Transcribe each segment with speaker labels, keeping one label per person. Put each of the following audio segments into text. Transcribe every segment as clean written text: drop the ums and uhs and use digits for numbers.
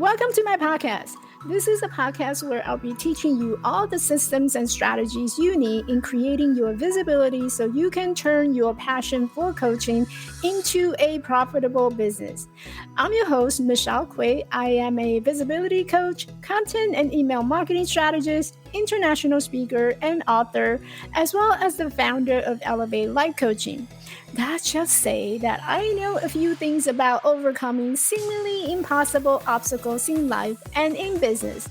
Speaker 1: Welcome to my podcast. This is a podcast where I'll be teaching you all the systems and strategies you need in creating your visibility so you can turn your passion for coaching into a profitable business. I'm your host, Michelle Quay. I am a visibility coach, content and email marketing strategist, international speaker, and author, as well as the founder of Elevate Life Coaching. Let's just say that I know a few things about overcoming seemingly impossible obstacles in life and in business.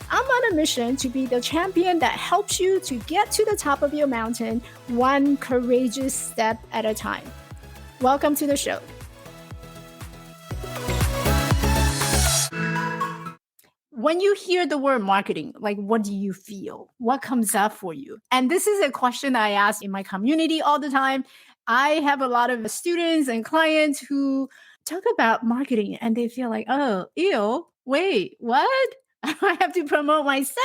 Speaker 1: I'm on a mission to be the champion that helps you to get to the top of your mountain, one courageous step at a time. Welcome to the show. When you hear the word marketing, what do you feel? What comes up for you? And this is a question I ask in my community all the time. I have a lot of students and clients who talk about marketing and they feel like, oh, ew, wait, what? I have to promote myself.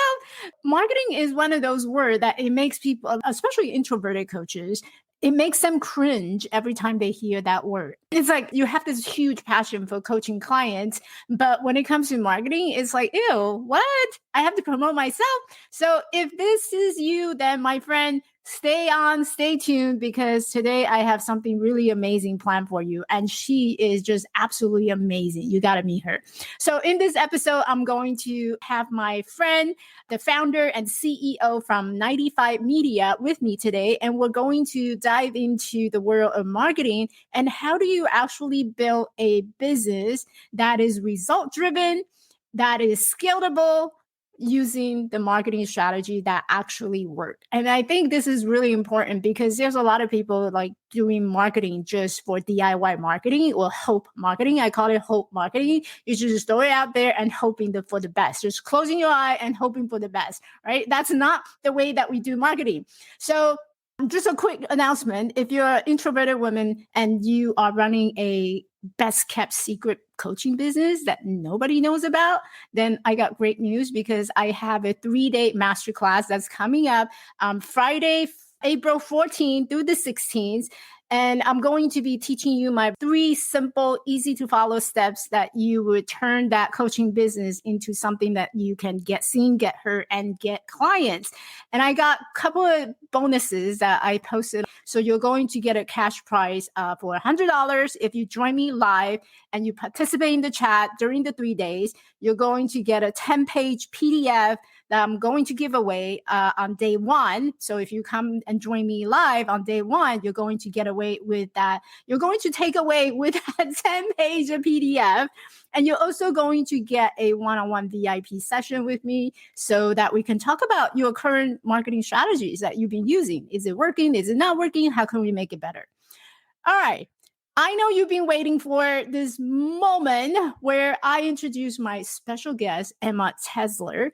Speaker 1: Marketing is one of those words that it makes people, especially introverted coaches, it makes them cringe every time they hear that word. It's like you have this huge passion for coaching clients, but when it comes to marketing, it's like, ew, what? I have to promote myself. So if this is you, then my friend, stay tuned, because today I have something really amazing planned for you. And she is just absolutely amazing. You got to meet her. So in this episode, I'm going to have my friend, the founder and CEO from 95 Media with me today. And we're going to dive into the world of marketing and how do you actually build a business that is result driven, that is scalable, using the marketing strategy that actually work. And I think this is really important because there's a lot of people like doing marketing just for DIY marketing or hope marketing. I call it hope marketing. You just throw it out there and hoping for the best, just closing your eye and hoping for the best, right? That's not the way that we do marketing. So just a quick announcement. If you're an introverted woman and you are running a best kept secret coaching business that nobody knows about, then I got great news because I have a 3-day masterclass that's coming up Friday, April 14th through the 16th. And I'm going to be teaching you my 3 simple, easy to follow steps that you would turn that coaching business into something that you can get seen, get heard, and get clients. And I got a couple of bonuses that I posted. So you're going to get a cash prize for $100 if you join me live and you participate in the chat during the 3 days. You're going to get a 10-page PDF that I'm going to give away on day 1. So if you come and join me live on day 1, you're going to get away with that. You're going to take away with that 10-page PDF. And you're also going to get a one-on-one VIP session with me so that we can talk about your current marketing strategies that you've been using. Is it working? Is it not working? How can we make it better? All right. I know you've been waiting for this moment where I introduce my special guest, Emma Tessler.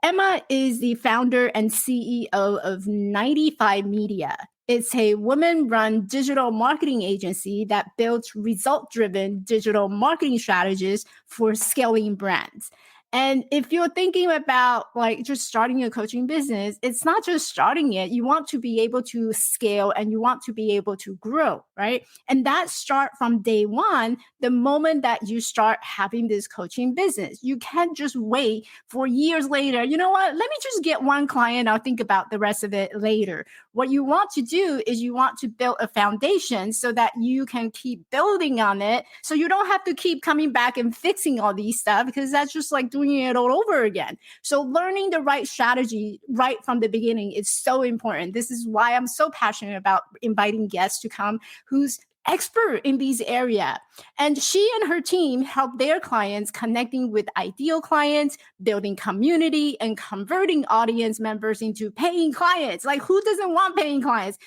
Speaker 1: Emma is the founder and CEO of 95 Media. It's a woman-run digital marketing agency that builds result-driven digital marketing strategies for scaling brands. And if you're thinking about just starting a coaching business, it's not just starting it. You want to be able to scale and you want to be able to grow, right? And that start from day 1, the moment that you start having this coaching business. You can't just wait for years later. You know what? Let me just get one client. I'll think about the rest of it later. What you want to do is you want to build a foundation so that you can keep building on it. So you don't have to keep coming back and fixing all these stuff because that's just like doing it all over again. So learning the right strategy right from the beginning is so important. This is why I'm so passionate about inviting guests to come who's expert in these areas. And she and her team help their clients connecting with ideal clients, building community, and converting audience members into paying clients. Like, who doesn't want paying clients?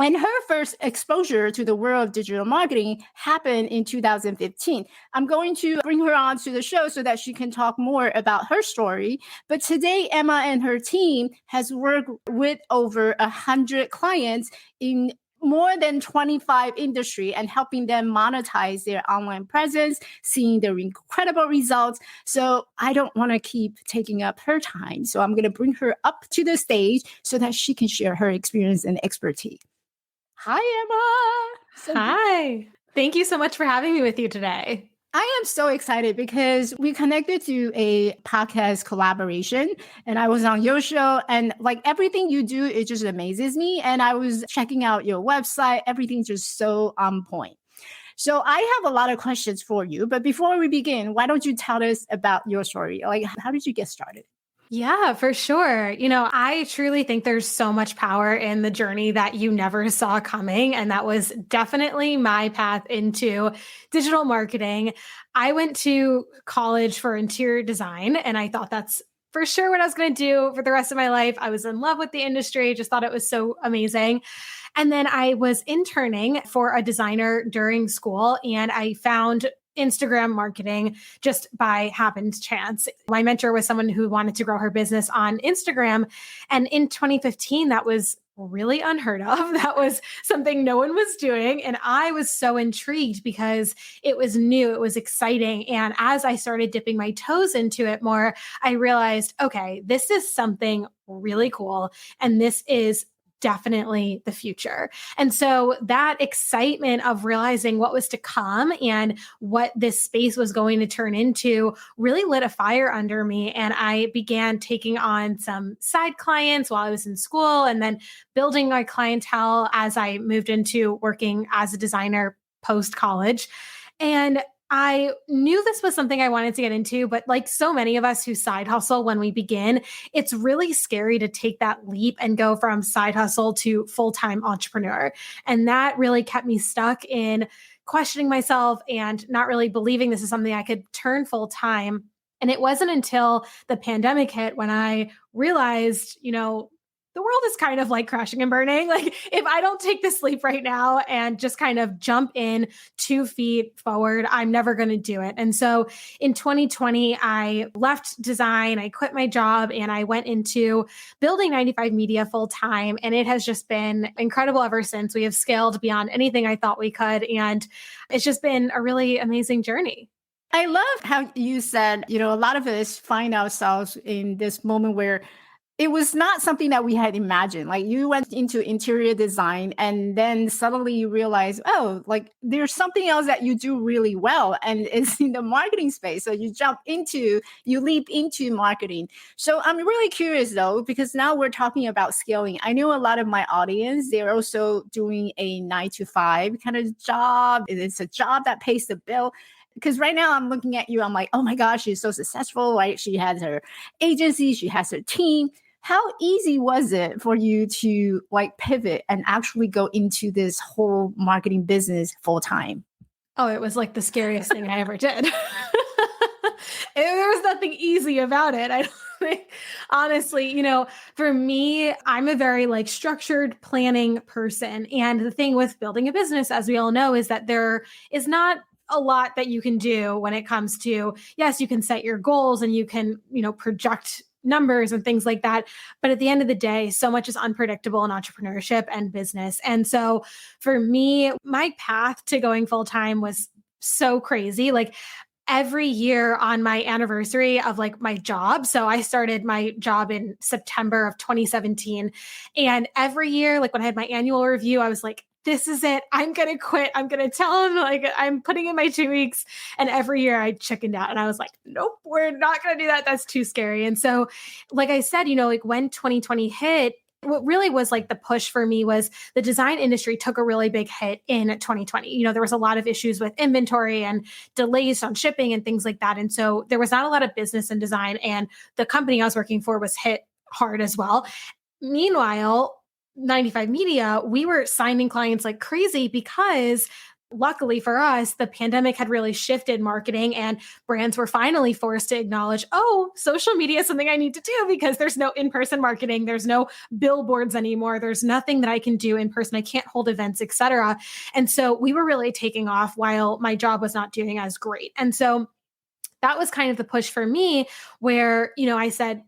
Speaker 1: And her first exposure to the world of digital marketing happened in 2015. I'm going to bring her on to the show so that she can talk more about her story. But today, Emma and her team has worked with over 100 clients in more than 25 industry and helping them monetize their online presence, seeing their incredible results. So I don't want to keep taking up her time. So I'm going to bring her up to the stage so that she can share her experience and expertise. Hi, Emma.
Speaker 2: Hi. Thank you so much for having me with you today.
Speaker 1: I am so excited because we connected to a podcast collaboration and I was on your show and like everything you do, it just amazes me. And I was checking out your website, everything's just so on point. So I have a lot of questions for you, but before we begin, why don't you tell us about your story? Like, how did you get started?
Speaker 2: Yeah, for sure. I truly think there's so much power in the journey that you never saw coming. And that was definitely my path into digital marketing. I went to college for interior design, and I thought that's for sure what I was going to do for the rest of my life. I was in love with the industry, just thought it was so amazing. And then I was interning for a designer during school, and I found Instagram marketing just by happenstance. My mentor was someone who wanted to grow her business on Instagram. And in 2015, that was really unheard of. That was something no one was doing. And I was so intrigued because it was new, it was exciting. And as I started dipping my toes into it more, I realized, okay, this is something really cool. And this is definitely the future. And so that excitement of realizing what was to come and what this space was going to turn into really lit a fire under me. And I began taking on some side clients while I was in school and then building my clientele as I moved into working as a designer post college. And I knew this was something I wanted to get into, but like so many of us who side hustle when we begin, it's really scary to take that leap and go from side hustle to full-time entrepreneur. And that really kept me stuck in questioning myself and not really believing this is something I could turn full time. And it wasn't until the pandemic hit when I realized, the world is kind of like crashing and burning. Like, if I don't take this leap right now and just kind of jump in 2 feet forward, I'm never going to do it. And so in 2020, I left design, I quit my job, and I went into building 95 Media full time. And it has just been incredible ever since. We have scaled beyond anything I thought we could. And it's just been a really amazing journey.
Speaker 1: I love how you said, a lot of us find ourselves in this moment where it was not something that we had imagined. Like you went into interior design and then suddenly you realize, oh, like there's something else that you do really well and it's in the marketing space. So you leap into marketing. So I'm really curious though, because now we're talking about scaling. I know a lot of my audience, they're also doing a 9 to 5 kind of job. It's a job that pays the bill because right now I'm looking at you, I'm like, oh my gosh, she's so successful, right? She has her agency, she has her team. How easy was it for you to like pivot and actually go into this whole marketing business full time?
Speaker 2: Oh, it was like the scariest thing I ever did. There was nothing easy about it. I don't think, honestly, for me, I'm a very like structured planning person. And the thing with building a business, as we all know, is that there is not a lot that you can do when it comes to, yes, you can set your goals and you can, project numbers and things like that. But at the end of the day, so much is unpredictable in entrepreneurship and business. And so for me, my path to going full time was so crazy. Like every year on my anniversary of like my job. So I started my job in September of 2017. And every year, like when I had my annual review, I was like, this is it. I'm going to quit. I'm going to tell him like I'm putting in my 2 weeks. And every year I chickened out and I was like, nope, we're not going to do that. That's too scary. And so, like I said, like when 2020 hit, what really was like the push for me was the design industry took a really big hit in 2020. There was a lot of issues with inventory and delays on shipping and things like that. And so there was not a lot of business in design. And the company I was working for was hit hard as well. Meanwhile, 95 Media, we were signing clients like crazy because luckily for us, the pandemic had really shifted marketing and brands were finally forced to acknowledge, oh, social media is something I need to do because there's no in-person marketing. There's no billboards anymore. There's nothing that I can do in person. I can't hold events, etc. And so we were really taking off while my job was not doing as great. And so that was kind of the push for me where, I said,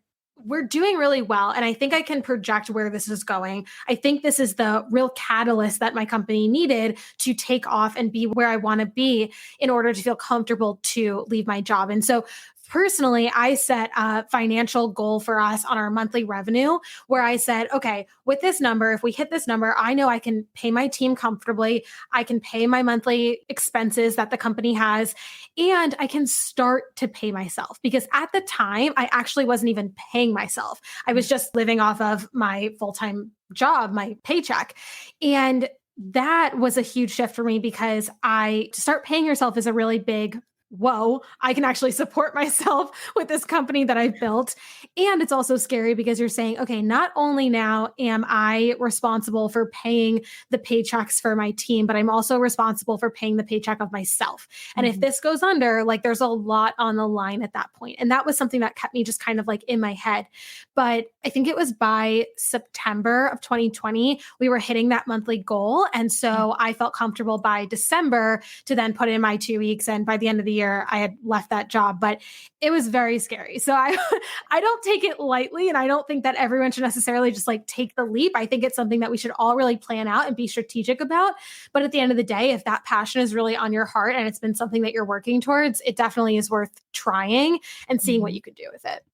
Speaker 2: we're doing really well. And I think I can project where this is going. I think this is the real catalyst that my company needed to take off and be where I want to be in order to feel comfortable to leave my job. And so Personally, I set a financial goal for us on our monthly revenue where I said, okay, with this number, if we hit this number, I know I can pay my team comfortably. I can pay my monthly expenses that the company has, and I can start to pay myself. Because at the time, I actually wasn't even paying myself. I was just living off of my full time job, my paycheck. And that was a huge shift for me because to start paying yourself is a really big whoa, I can actually support myself with this company that I've built. And it's also scary because you're saying, okay, not only now am I responsible for paying the paychecks for my team, but I'm also responsible for paying the paycheck of myself. And if this goes under, like there's a lot on the line at that point. And that was something that kept me just kind of like in my head. But I think it was by September of 2020, we were hitting that monthly goal. And so I felt comfortable by December to then put in my 2 weeks. And by the end of the year, I had left that job, but it was very scary. So I don't take it lightly. And I don't think that everyone should necessarily just like take the leap. I think it's something that we should all really plan out and be strategic about. But at the end of the day, if that passion is really on your heart and it's been something that you're working towards, it definitely is worth trying and seeing what you can do with it.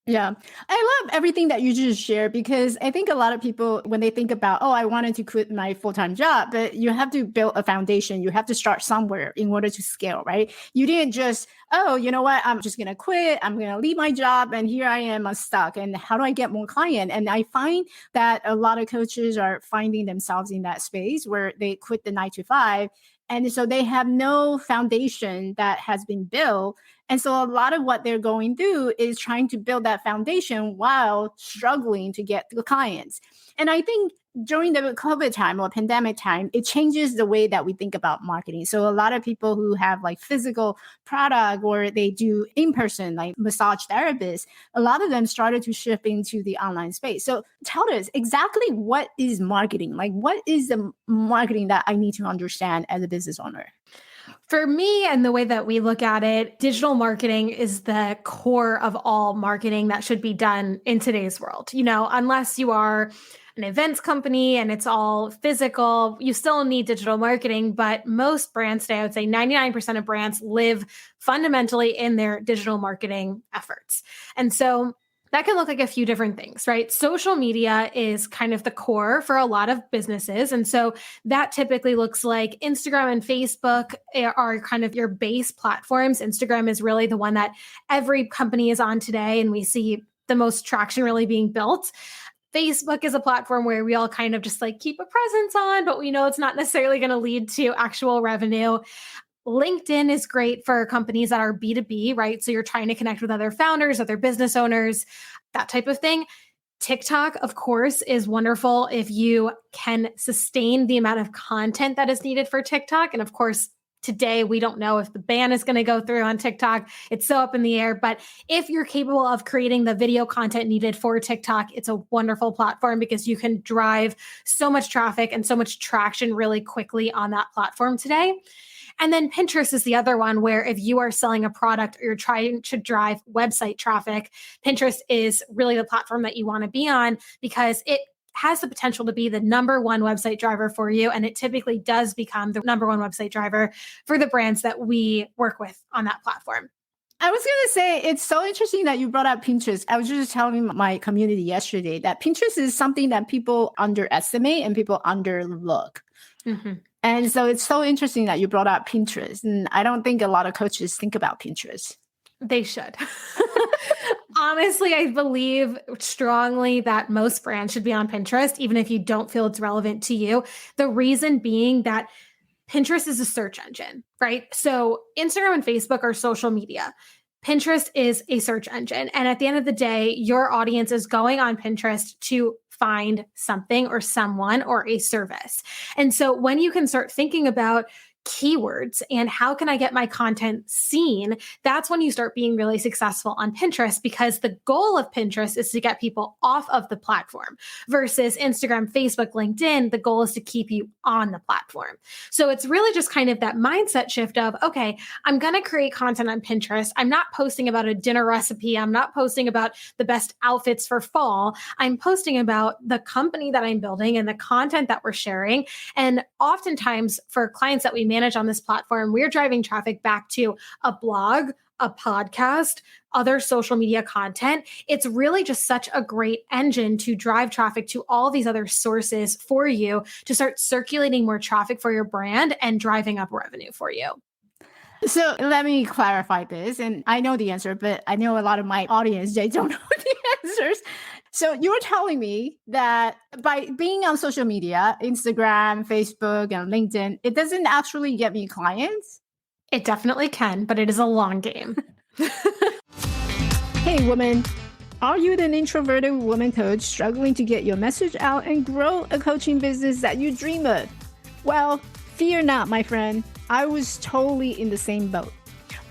Speaker 1: Yeah. I love everything that you just shared because I think a lot of people, when they think about, oh, I wanted to quit my full-time job, but you have to build a foundation. You have to start somewhere in order to scale, right? You didn't just, oh, you know what? I'm just going to quit. I'm going to leave my job. And here I am, I'm stuck. And how do I get more client? And I find that a lot of coaches are finding themselves in that space where they quit the 9 to 5. And so they have no foundation that has been built. And so a lot of what they're going through is trying to build that foundation while struggling to get the clients. And I think during the COVID time or pandemic time, it changes the way that we think about marketing. So a lot of people who have like physical product or they do in-person, like massage therapists, a lot of them started to shift into the online space. So tell us exactly what is marketing? Like what is the marketing that I need to understand as a business owner?
Speaker 2: For me and the way that we look at it, digital marketing is the core of all marketing that should be done in today's world. Unless you are an events company and it's all physical, you still need digital marketing. But most brands today, I would say 99% of brands live fundamentally in their digital marketing efforts. And so that can look like a few different things, right? Social media is kind of the core for a lot of businesses. And so that typically looks like Instagram and Facebook are kind of your base platforms. Instagram is really the one that every company is on today, and we see the most traction really being built. Facebook is a platform where we all kind of just like keep a presence on, but we know it's not necessarily going to lead to actual revenue. LinkedIn is great for companies that are B2B, right? So you're trying to connect with other founders, other business owners, that type of thing. TikTok, of course, is wonderful if you can sustain the amount of content that is needed for TikTok. And of course, today, we don't know if the ban is going to go through on TikTok. It's so up in the air. But if you're capable of creating the video content needed for TikTok, it's a wonderful platform because you can drive so much traffic and so much traction really quickly on that platform today. And then Pinterest is the other one where if you are selling a product or you're trying to drive website traffic, Pinterest is really the platform that you want to be on because it has the potential to be the number one website driver for you. And it typically does become the number one website driver for the brands that we work with on that platform.
Speaker 1: I was going to say, it's so interesting that you brought up Pinterest. I was just telling my community yesterday that Pinterest is something that people underestimate and people underlook. Mm-hmm. And so it's so interesting that you brought up Pinterest. And I don't think a lot of coaches think about Pinterest.
Speaker 2: They should. Honestly, I believe strongly that most brands should be on Pinterest, even if you don't feel it's relevant to you. The reason being that Pinterest is a search engine, right? So Instagram and Facebook are social media. Pinterest is a search engine. And at the end of the day, your audience is going on Pinterest to find something or someone or a service. And so when you can start thinking about keywords and how can I get my content seen, that's when you start being really successful on Pinterest, because the goal of Pinterest is to get people off of the platform versus Instagram, Facebook, LinkedIn. The goal is to keep you on the platform. So it's really just kind of that mindset shift of, okay, I'm going to create content on Pinterest. I'm not posting about a dinner recipe. I'm not posting about the best outfits for fall. I'm posting about the company that I'm building and the content that we're sharing. And oftentimes for clients that we manage on this platform, we're driving traffic back to a blog, a podcast, other social media content. It's really just such a great engine to drive traffic to all these other sources for you to start circulating more traffic for your brand and driving up revenue for you.
Speaker 1: So let me clarify this. And I know the answer, but I know a lot of my audience, they don't know the answers. So you're telling me that by being on social media, Instagram, Facebook, and LinkedIn, it doesn't actually get me clients?
Speaker 2: It definitely can, but it is a long game.
Speaker 1: Hey, woman. Are you an introverted woman coach struggling to get your message out and grow a coaching business that you dream of? Well, fear not, my friend. I was totally in the same boat.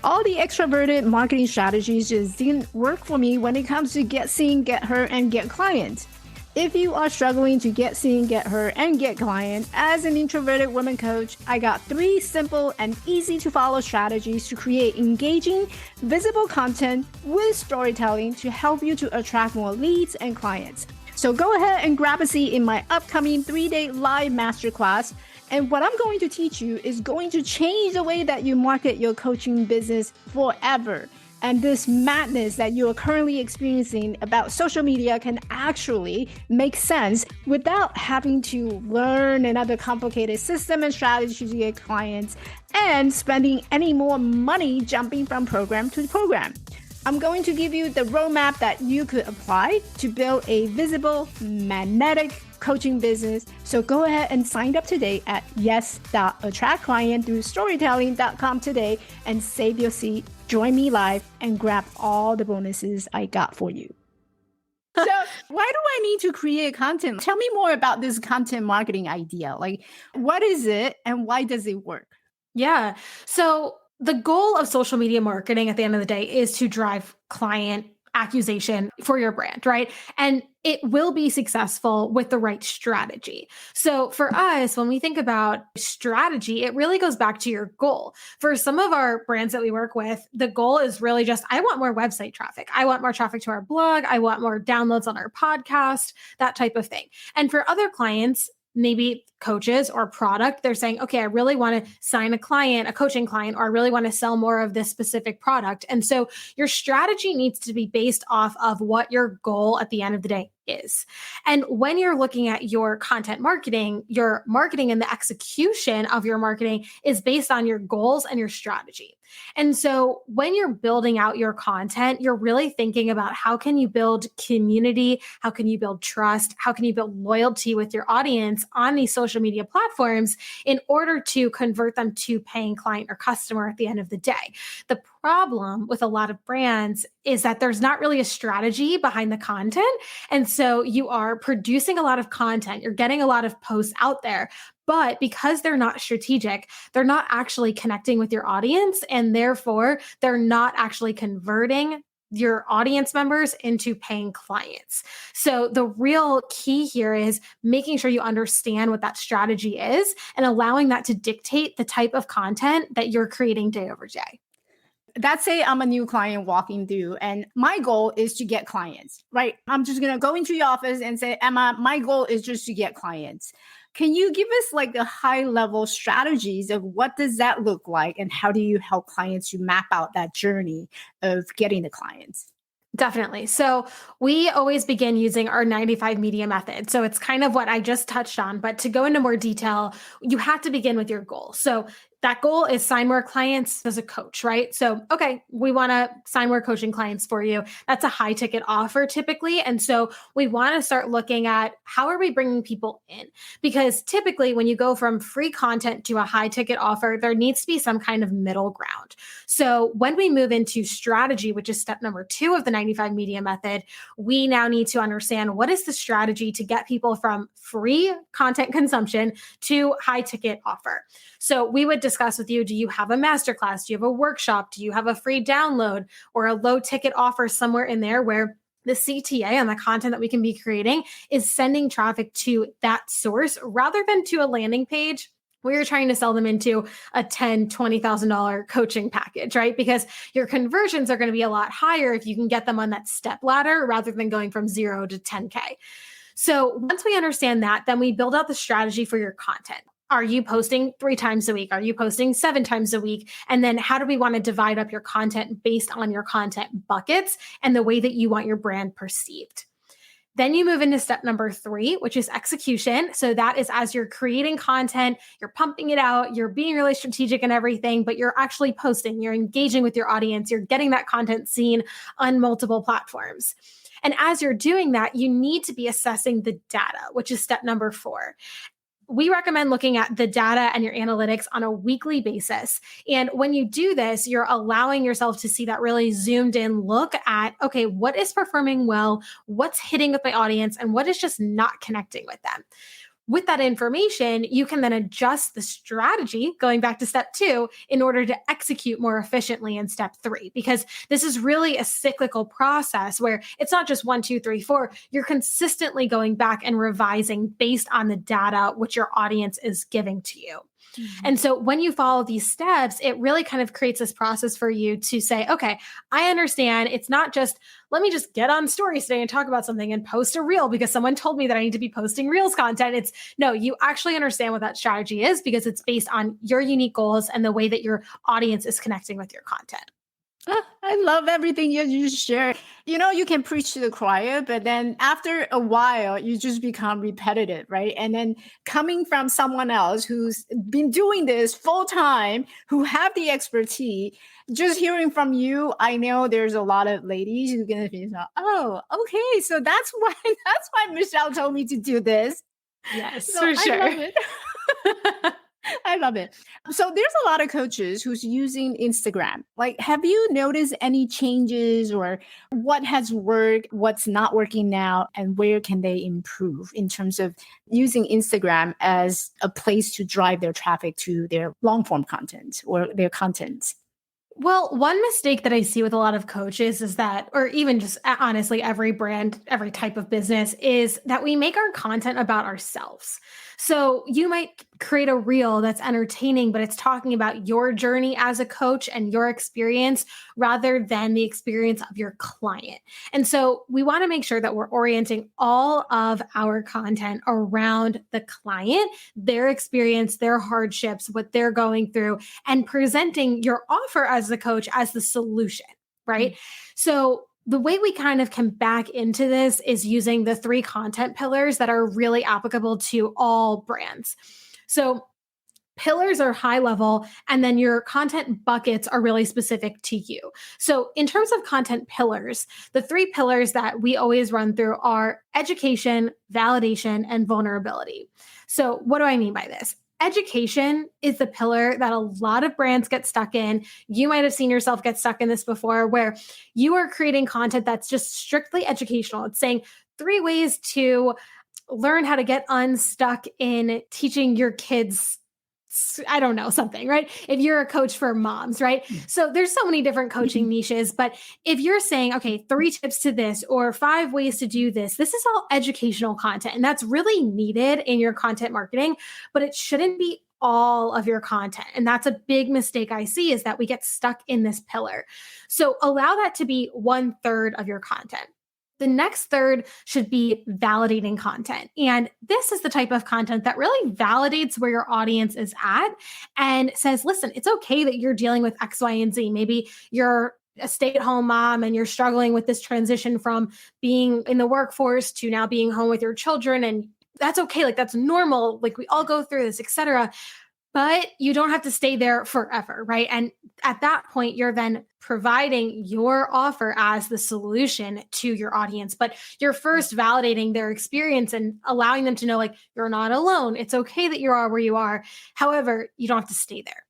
Speaker 1: All the extroverted marketing strategies just didn't work for me when it comes to get seen, get heard, and get clients. If you are struggling to get seen, get heard, and get clients as an introverted woman coach, I got 3 simple and easy to follow strategies to create engaging, visible content with storytelling to help you to attract more leads and clients. So go ahead and grab a seat in my upcoming 3-day live masterclass. And what I'm going to teach you is going to change the way that you market your coaching business forever. And this madness that you are currently experiencing about social media can actually make sense without having to learn another complicated system and strategy to get clients and spending any more money jumping from program to program. I'm going to give you the roadmap that you could apply to build a visible, magnetic coaching business. So go ahead and sign up today at yes.attractclient through storytelling.com today and save your seat. Join me live and grab all the bonuses I got for you. So why do I need to create content? Tell me more about this content marketing idea. Like, what is it and why does it work?
Speaker 2: Yeah. So the goal of social media marketing at the end of the day is to drive client acquisition for your brand, right? And it will be successful with the right strategy. So for us, when we think about strategy, it really goes back to your goal. For some of our brands that we work with, the goal is really just, I want more website traffic. I want more traffic to our blog. I want more downloads on our podcast, that type of thing. And for other clients, maybe coaches or product, they're saying, okay, I really want to sign a client, a coaching client, or I really want to sell more of this specific product. And so your strategy needs to be based off of what your goal at the end of the day is. And when you're looking at your content marketing, your marketing and the execution of your marketing is based on your goals and your strategy. And so when you're building out your content, you're really thinking about how can you build community? How can you build trust? How can you build loyalty with your audience on these social media platforms in order to convert them to paying client or customer at the end of the day? The problem with a lot of brands is that there's not really a strategy behind the content. And so you are producing a lot of content, you're getting a lot of posts out there, but because they're not strategic, they're not actually connecting with your audience. And therefore, they're not actually converting your audience members into paying clients. So the real key here is making sure you understand what that strategy is and allowing that to dictate the type of content that you're creating day over day.
Speaker 1: Let's say I'm a new client walking through and my goal is to get clients, right? I'm just going to go into your office and say, Emma, my goal is just to get clients. Can you give us like the high level strategies of what does that look like and how do you help clients to map out that journey of getting the clients?
Speaker 2: Definitely. So we always begin using our 95 media method. So it's kind of what I just touched on, but to go into more detail, you have to begin with your goal. So that goal is sign more clients as a coach, right? So, okay, we want to sign more coaching clients for you. That's a high ticket offer typically. And so we want to start looking at how are we bringing people in? Because typically when you go from free content to a high ticket offer, there needs to be some kind of middle ground. So when we move into strategy, which is step number 2 of the 95 media method, we now need to understand what is the strategy to get people from free content consumption to high ticket offer. So we would discuss with you, do you have a masterclass? Do you have a workshop? Do you have a free download or a low ticket offer somewhere in there where the CTA on the content that we can be creating is sending traffic to that source rather than to a landing page where you're trying to sell them into a $10,000, $20,000 coaching package, right? Because your conversions are going to be a lot higher if you can get them on that step ladder rather than going from 0 to 10K. So once we understand that, then we build out the strategy for your content. Are you posting 3 times a week? Are you posting 7 times a week? And then how do we want to divide up your content based on your content buckets and the way that you want your brand perceived? Then you move into step number 3, which is execution. So that is as you're creating content, you're pumping it out, you're being really strategic and everything, but you're actually posting, you're engaging with your audience, you're getting that content seen on multiple platforms. And as you're doing that, you need to be assessing the data, which is step number 4. We recommend looking at the data and your analytics on a weekly basis. And when you do this, you're allowing yourself to see that really zoomed in look at, okay, what is performing well, what's hitting with my audience, and what is just not connecting with them. With that information, you can then adjust the strategy, going back to step 2, in order to execute more efficiently in step 3, because this is really a cyclical process where it's not just 1, 2, 3, 4. You're consistently going back and revising based on the data which your audience is giving to you. And so when you follow these steps, it really kind of creates this process for you to say, okay, I understand it's not just, let me just get on stories today and talk about something and post a reel because someone told me that I need to be posting reels content. It's no, you actually understand what that strategy is because it's based on your unique goals and the way that your audience is connecting with your content.
Speaker 1: I love everything you just shared. You can preach to the choir, but then after a while, you just become repetitive, right? And then coming from someone else who's been doing this full time, who have the expertise, just hearing from you, I know there's a lot of ladies who are gonna be like, oh, okay, so that's why Michelle told me to do this.
Speaker 2: Yes,
Speaker 1: So
Speaker 2: for
Speaker 1: I love
Speaker 2: sure.
Speaker 1: it. I love it. So there's a lot of coaches who's using Instagram. Like, have you noticed any changes or what has worked, what's not working now, and where can they improve in terms of using Instagram as a place to drive their traffic to their long form content or their content?
Speaker 2: Well, one mistake that I see with a lot of coaches is that, or even just honestly, every brand, every type of business, is that we make our content about ourselves. So you might create a reel that's entertaining, but it's talking about your journey as a coach and your experience rather than the experience of your client. And so we want to make sure that we're orienting all of our content around the client, their experience, their hardships, what they're going through, and presenting your offer as the coach as the solution, right? So the way we kind of come back into this is using the 3 content pillars that are really applicable to all brands. So pillars are high level, and then your content buckets are really specific to you. So, in terms of content pillars, the 3 pillars that we always run through are education, validation, and vulnerability. So, what do I mean by this? Education is the pillar that a lot of brands get stuck in. You might have seen yourself get stuck in this before, where you are creating content that's just strictly educational. It's saying 3 ways to learn how to get unstuck in teaching your kids, I don't know, something, right? If you're a coach for moms, right? So there's so many different coaching niches, but if you're saying, okay, 3 tips to this or 5 ways to do this, this is all educational content. And that's really needed in your content marketing, but it shouldn't be all of your content. And that's a big mistake I see is that we get stuck in this pillar. So allow that to be 1/3 of your content. The next third should be validating content. And this is the type of content that really validates where your audience is at and says, listen, it's okay that you're dealing with X, Y, and Z. Maybe you're a stay-at-home mom and you're struggling with this transition from being in the workforce to now being home with your children. And that's okay. Like that's normal. Like we all go through this, etc. But you don't have to stay there forever, right? And at that point, you're then providing your offer as the solution to your audience. But you're first validating their experience and allowing them to know, like, you're not alone. It's okay that you are where you are. However, you don't have to stay there.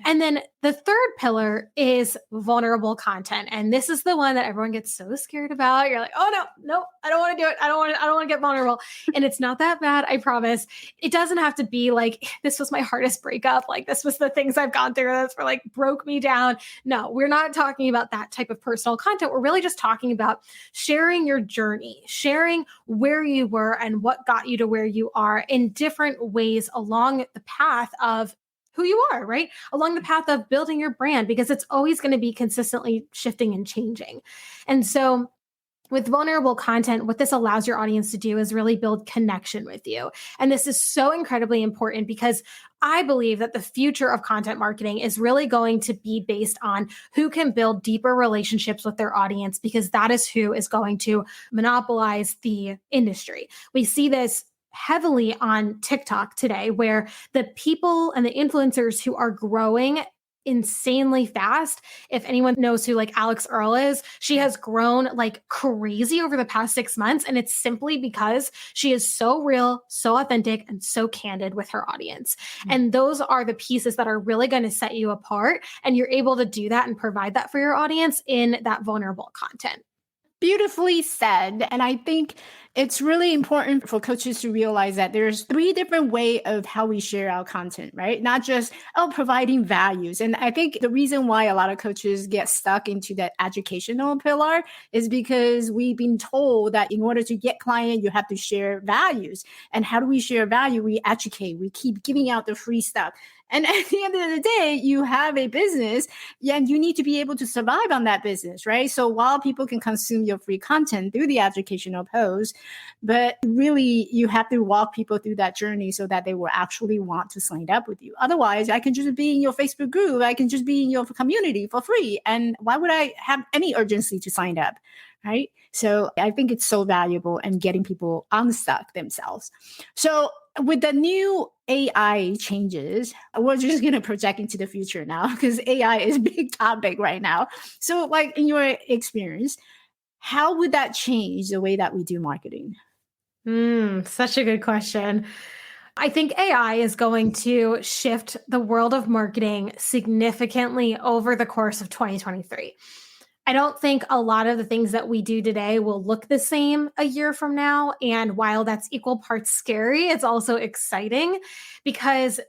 Speaker 2: And then the third pillar is vulnerable content. And this is the one that everyone gets so scared about. You're like, oh no, I don't want to do it. I don't want to get vulnerable. And it's not that bad. I promise. It doesn't have to be like, this was my hardest breakup. Like this was the things I've gone through that's like broke me down. No, we're not talking about that type of personal content. We're really just talking about sharing your journey, sharing where you were and what got you to where you are in different ways along the path of who you are, right? Along the path of building your brand, because it's always going to be consistently shifting and changing. And so With vulnerable content, what this allows your audience to do is really build connection with you. And this is so incredibly important because I believe that the future of content marketing is really going to be based on who can build deeper relationships with their audience, because that is who is going to monopolize the industry. We see this heavily on TikTok today, where the people and the influencers who are growing insanely fast. If anyone knows who like Alex Earl is, she has grown like crazy over the past 6 months. And it's simply because she is so real, so authentic, and so candid with her audience. And those are the pieces that are really going to set you apart. And you're able to do that and provide that for your audience in that vulnerable content.
Speaker 1: Beautifully said. And I think it's really important for coaches to realize that there's three different ways of how we share our content, right? Not just, providing values. And I think the reason why a lot of coaches get stuck into that educational pillar is because we've been told that in order to get client, you have to share values. And how do we share value? We educate, we keep giving out the free stuff. And at the end of the day, you have a business and you need to be able to survive on that business, right? So while people can consume your free content through the educational post, but really you have to walk people through that journey so that they will actually want to sign up with you. Otherwise, I can just be in your Facebook group. I can just be in your community for free. And why would I have any urgency to sign up? Right. So I think it's so valuable and getting people unstuck themselves. So with the new AI changes, we're just going to project into the future now because AI is a big topic right now. So like in your experience, how would that change the way that we do marketing?
Speaker 2: Such a good question. I think AI is going to shift the world of marketing significantly over the course of 2023. I don't think a lot of the things that we do today will look the same a year from now. And while that's equal parts scary, it's also exciting because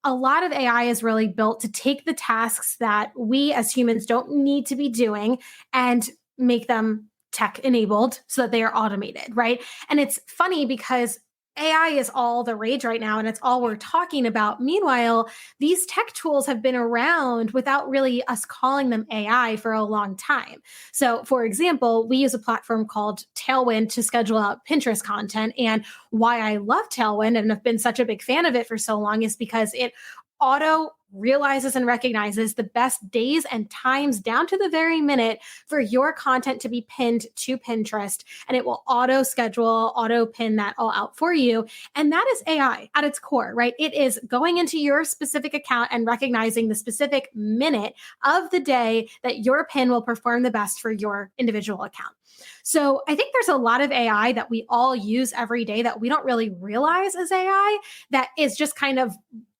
Speaker 2: a lot of AI is really built to take the tasks that we as humans don't need to be doing and make them tech enabled so that they are automated, right? And it's funny because AI is all the rage right now and it's all we're talking about. Meanwhile, these tech tools have been around without really us calling them AI for a long time. So, for example, we use a platform called Tailwind to schedule out Pinterest content. And why I love Tailwind and have been such a big fan of it for so long is because it auto realizes and recognizes the best days and times down to the very minute for your content to be pinned to Pinterest. And it will auto schedule, auto pin that all out for you. And that is AI at its core, right? It is going into your specific account and recognizing the specific minute of the day that your pin will perform the best for your individual account. So I think there's a lot of AI that we all use every day that we don't really realize as AI that is just kind of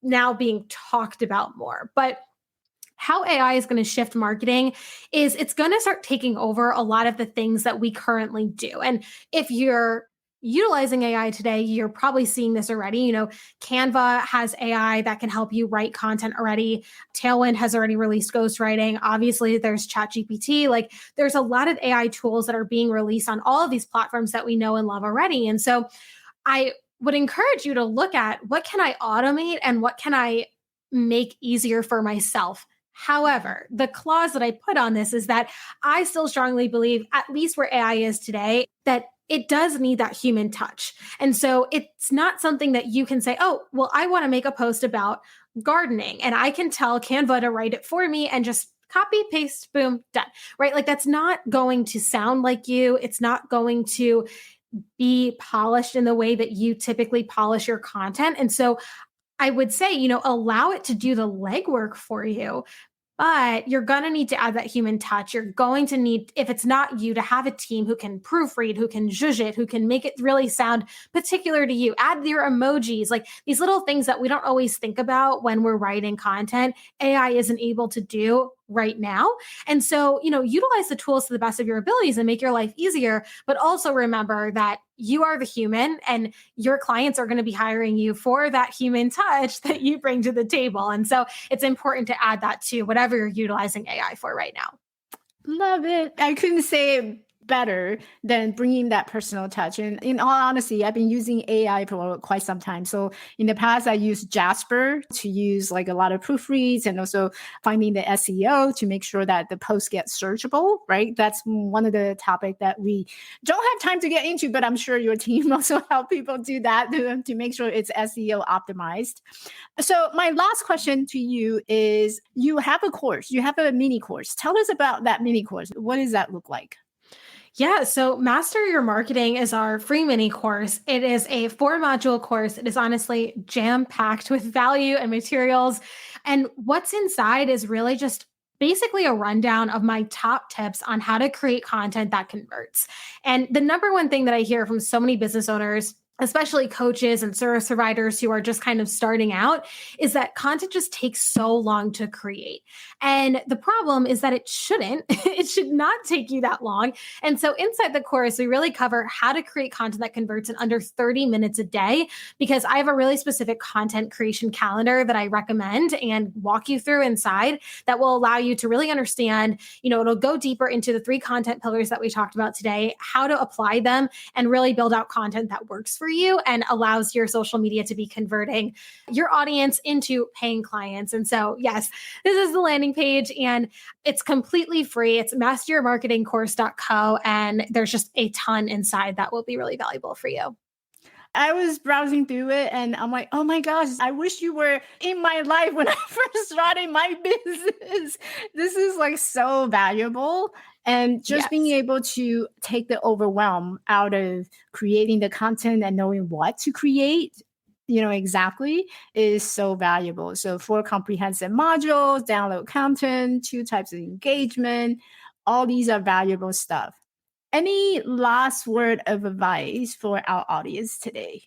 Speaker 2: now being talked about more. But how AI is going to shift marketing is it's going to start taking over a lot of the things that we currently do. And if you're utilizing AI today, you're probably seeing this already. You know, Canva has AI that can help you write content already. Tailwind has already released ghostwriting. Obviously, there's ChatGPT. Like, there's a lot of AI tools that are being released on all of these platforms that we know and love already. And so I would encourage you to look at what can I automate and what can I make easier for myself. However, the clause that I put on this is that I still strongly believe, at least where AI is today, that it does need that human touch. And so it's not something that you can say, oh, well, I want to make a post about gardening and I can tell Canva to write it for me and just copy, paste, boom, done, right? Like that's not going to sound like you. It's not going to be polished in the way that you typically polish your content. And so I would say, allow it to do the legwork for you, but you're going to need to add that human touch. You're going to need, if it's not you, to have a team who can proofread, who can zhuzh it, who can make it really sound particular to you. Add your emojis, like these little things that we don't always think about when we're writing content. AI isn't able to do right now. And so, utilize the tools to the best of your abilities and make your life easier, but also remember that you are the human and your clients are going to be hiring you for that human touch that you bring to the table. And so it's important to add that to whatever you're utilizing AI for right now.
Speaker 1: Love it. I couldn't say it better than bringing that personal touch. And in all honesty, I've been using AI for quite some time. So in the past, I used Jasper to use like a lot of proofreads and also finding the SEO to make sure that the post gets searchable, right? That's one of the topics that we don't have time to get into, but I'm sure your team also help people do that to make sure it's SEO optimized. So my last question to you is, you have a course, you have a mini course. Tell us about that mini course. What does that look like?
Speaker 2: Yeah, so Master Your Marketing is our free mini course. It is a 4 module course. It is honestly jam packed with value and materials. And what's inside is really just basically a rundown of my top tips on how to create content that converts. And the number one thing that I hear from so many business owners, especially coaches and service providers who are just kind of starting out, is that content just takes so long to create. And the problem is that it shouldn't. It should not take you that long. And so inside the course, we really cover how to create content that converts in under 30 minutes a day, because I have a really specific content creation calendar that I recommend and walk you through inside that will allow you to really understand, it'll go deeper into the 3 content pillars that we talked about today, how to apply them and really build out content that works for you and allows your social media to be converting your audience into paying clients. And so, yes, this is the landing page and it's completely free. It's masteryourmarketingcourse.co. And there's just a ton inside that will be really valuable for you.
Speaker 1: I was browsing through it and I'm like, oh my gosh, I wish you were in my life when I first started my business. This is like so valuable. And just being
Speaker 2: Yes.
Speaker 1: able to take the overwhelm out of creating the content and knowing what to create, exactly, is so valuable. So 4 comprehensive modules, download content, 2 types of engagement, all these are valuable stuff. Any last word of advice for our audience today?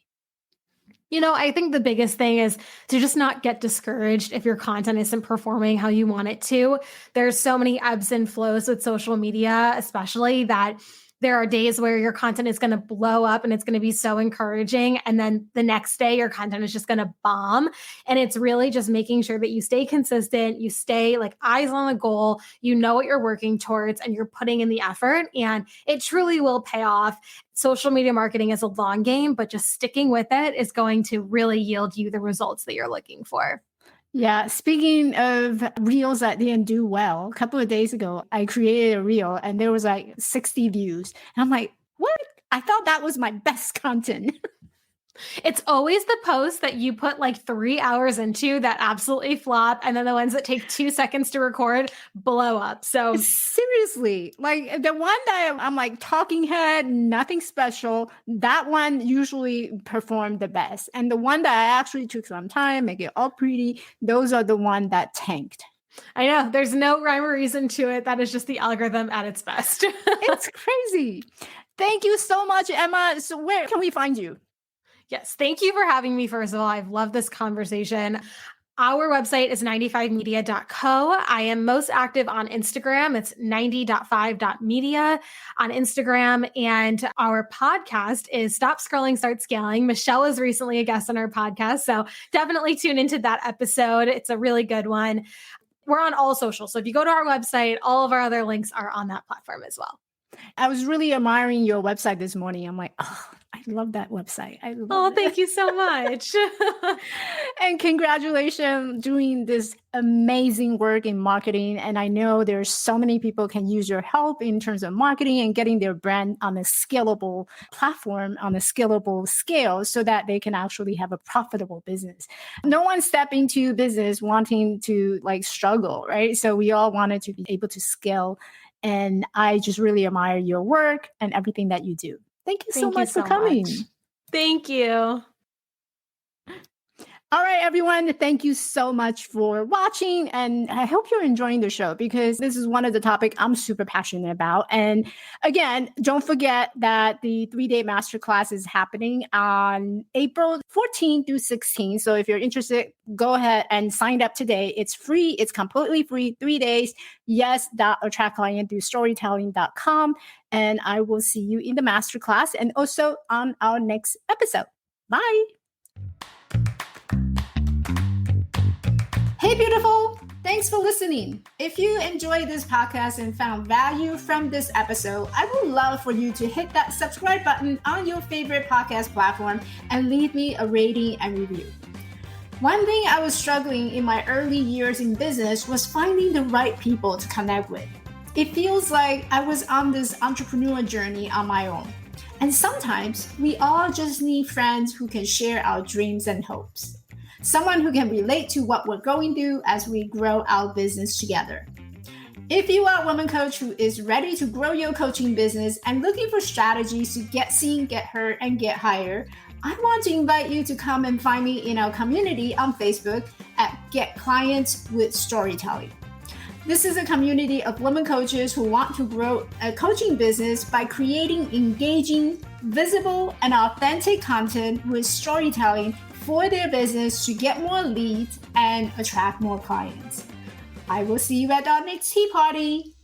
Speaker 2: I think the biggest thing is to just not get discouraged if your content isn't performing how you want it to. There's so many ebbs and flows with social media, especially that there are days where your content is going to blow up and it's going to be so encouraging. And then the next day, your content is just going to bomb. And it's really just making sure that you stay consistent, you stay like eyes on the goal, you know what you're working towards, and you're putting in the effort. And it truly will pay off. Social media marketing is a long game, but just sticking with it is going to really yield you the results that you're looking for.
Speaker 1: Yeah, speaking of reels that didn't do well, a couple of days ago, I created a reel and there was like 60 views. And I'm like, what? I thought that was my best content.
Speaker 2: It's always the posts that you put like 3 hours into that absolutely flop. And then the ones that take 2 seconds to record blow up. So
Speaker 1: Seriously, like the one that I'm like talking head, nothing special, that one usually performed the best. And the one that I actually took some time, make it all pretty, those are the one that tanked.
Speaker 2: I know there's no rhyme or reason to it. That is just the algorithm at its best.
Speaker 1: It's crazy. Thank you so much, Emma. So where can we find you?
Speaker 2: Yes. Thank you for having me. First of all, I've loved this conversation. Our website is 95media.co. I am most active on Instagram. It's 90.5.media on Instagram. And our podcast is Stop Scrolling, Start Scaling. Michelle was recently a guest on our podcast. So definitely tune into that episode. It's a really good one. We're on all social. So if you go to our website, all of our other links are on that platform as well.
Speaker 1: I was really admiring your website this morning. I'm like, oh, I love that website. I love
Speaker 2: Oh,
Speaker 1: it.
Speaker 2: thank you so much.
Speaker 1: And congratulations doing this amazing work in marketing. And I know there's so many people can use your help in terms of marketing and getting their brand on a scalable platform, on a scalable scale, so that they can actually have a profitable business. No one step into business wanting to like struggle, right? So we all wanted to be able to scale. And I just really admire your work and everything that you do. Thank you so
Speaker 2: Thank you
Speaker 1: much for
Speaker 2: so
Speaker 1: coming.
Speaker 2: much. Thank you.
Speaker 1: All right, everyone. Thank you so much for watching. And I hope you're enjoying the show because this is one of the topics I'm super passionate about. And again, don't forget that the 3-day masterclass is happening on April 14th through 16th. So if you're interested, go ahead and sign up today. It's free. It's completely free. 3 days. Yes.attract client through storytelling.com. And I will see you in the masterclass and also on our next episode. Bye. Hey, beautiful. Thanks for listening. If you enjoyed this podcast and found value from this episode, I would love for you to hit that subscribe button on your favorite podcast platform and leave me a rating and review. One thing I was struggling in my early years in business was finding the right people to connect with. It feels like I was on this entrepreneur journey on my own. And sometimes we all just need friends who can share our dreams and hopes. Someone who can relate to what we're going through as we grow our business together. If you are a woman coach who is ready to grow your coaching business and looking for strategies to get seen, get heard, and get hired, I want to invite you to come and find me in our community on Facebook at Get Clients with Storytelling. This is a community of women coaches who want to grow a coaching business by creating engaging, visible, and authentic content with storytelling for their business to get more leads and attract more clients. I will see you at our next tea party.